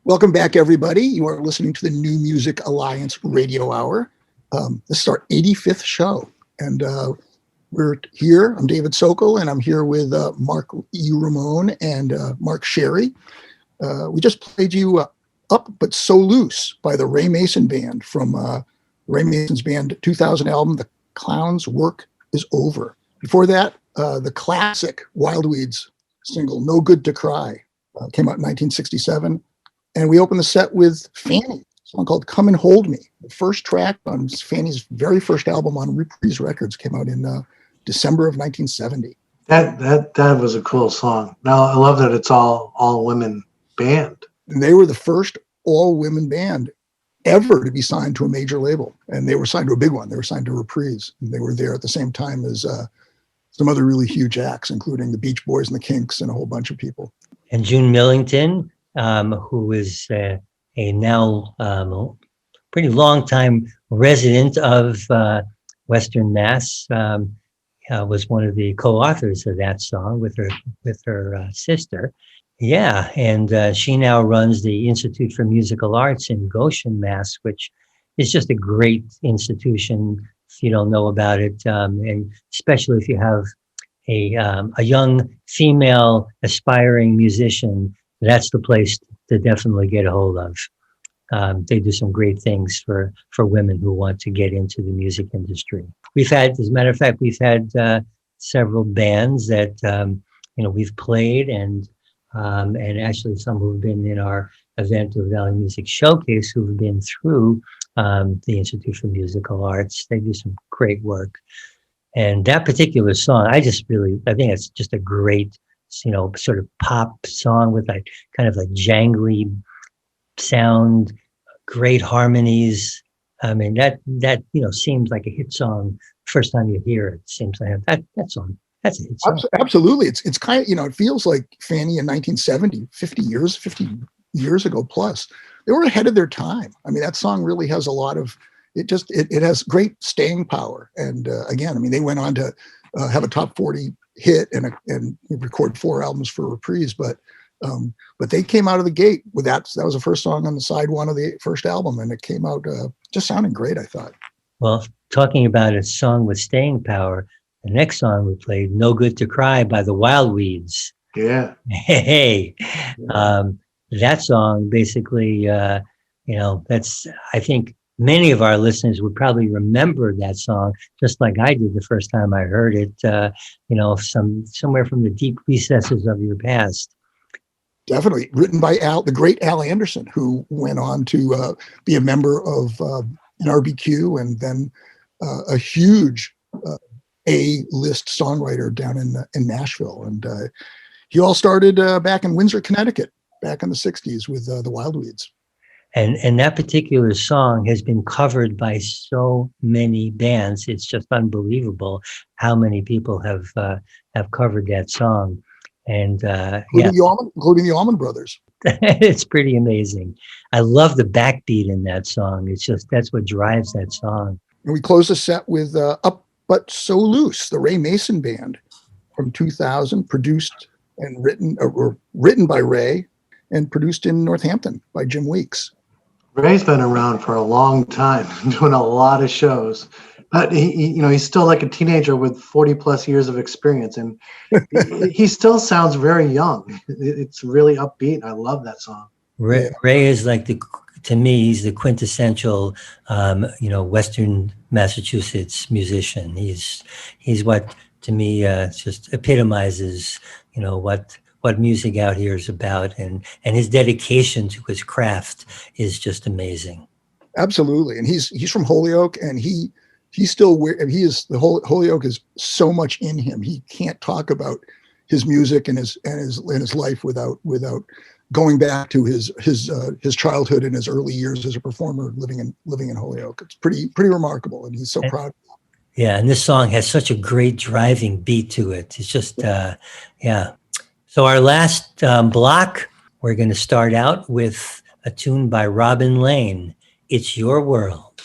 Welcome back, everybody. You are listening to the New Music Alliance Radio Hour. This is our 85th show, and we're here. I'm David Sokol, and I'm here with Mark E. Ramone and Mark Sherry. We just played you Up But So Loose by the Ray Mason Band from Ray Mason's band 2000 album, The Clown's Work Is Over. Before that, the classic Wildweeds single, No Good to Cry, came out in 1967. And we opened the set with Fanny, a song called Come and Hold Me. The first track on Fanny's very first album on Reprise Records came out in December of 1970. That was a cool song. Now I love that it's all women band. And they were the first all women band ever to be signed to a major label. And they were signed to a big one. They were signed to Reprise. And they were there at the same time as some other really huge acts, including the Beach Boys and the Kinks and a whole bunch of people. And June Millington, who is a now pretty long time resident of Western Mass, was one of the co-authors of that song with her sister. Yeah, and she now runs the Institute for Musical Arts in Goshen, Mass, which is just a great institution if you don't know about it, and especially if you have a young female aspiring musician. That's the place to definitely get a hold of. They do some great things for women who want to get into the music industry. We've had, as a matter of fact, several bands that we've played, and actually some who've been in our event of Valley Music Showcase who've been through the Institute for Musical Arts. They do some great work, and that particular song, I think it's just a great, sort of pop song with a kind of a jangly sound, great harmonies. I mean, that seems like a hit song. First time you hear it, seems like that song. That's a hit song. Absolutely. It's kind of, it feels like Fanny in 1970, 50 years ago plus. They were ahead of their time. I mean, that song really has a lot of, it has great staying power. And again, I mean, they went on to have a top 40 hit and record 4 albums for Reprise, but they came out of the gate with that. That was the first song on the side one of the first album, and it came out just sounding great, I thought. Well, talking about a song with staying power, the next song we played, No Good to Cry by the Wildweeds. Yeah. Hey, that song basically, that's, I think many of our listeners would probably remember that song just like I did the first time I heard it, somewhere from the deep recesses of your past. Definitely. Written by the great Al Anderson, who went on to be a member of NRBQ and then a huge A-list songwriter down in Nashville. And he all started back in Windsor, Connecticut, back in the 60s with the Wildweeds. And that particular song has been covered by so many bands. It's just unbelievable how many people have covered that song. And including the Allman Brothers. It's pretty amazing. I love the backbeat in that song. That's what drives that song. And we close the set with Up But So Loose, the Ray Mason Band from 2000, produced and written by Ray and produced in Northampton by Jim Weeks. Ray's been around for a long time, doing a lot of shows, but he's still like a teenager with 40 plus years of experience, and he still sounds very young. It's really upbeat. I love that song. Ray is like to me, he's the quintessential, Western Massachusetts musician. He's what to me just epitomizes, what music out here is about, and his dedication to his craft is just amazing. Absolutely, and he's from Holyoke, and he's still the Holyoke is so much in him. He can't talk about his music and his life without going back to his childhood and his early years as a performer living in Holyoke. It's pretty remarkable, and he's so proud of that. Yeah, and this song has such a great driving beat to it. It's just So our last block, we're going to start out with a tune by Robin Lane, It's Your World.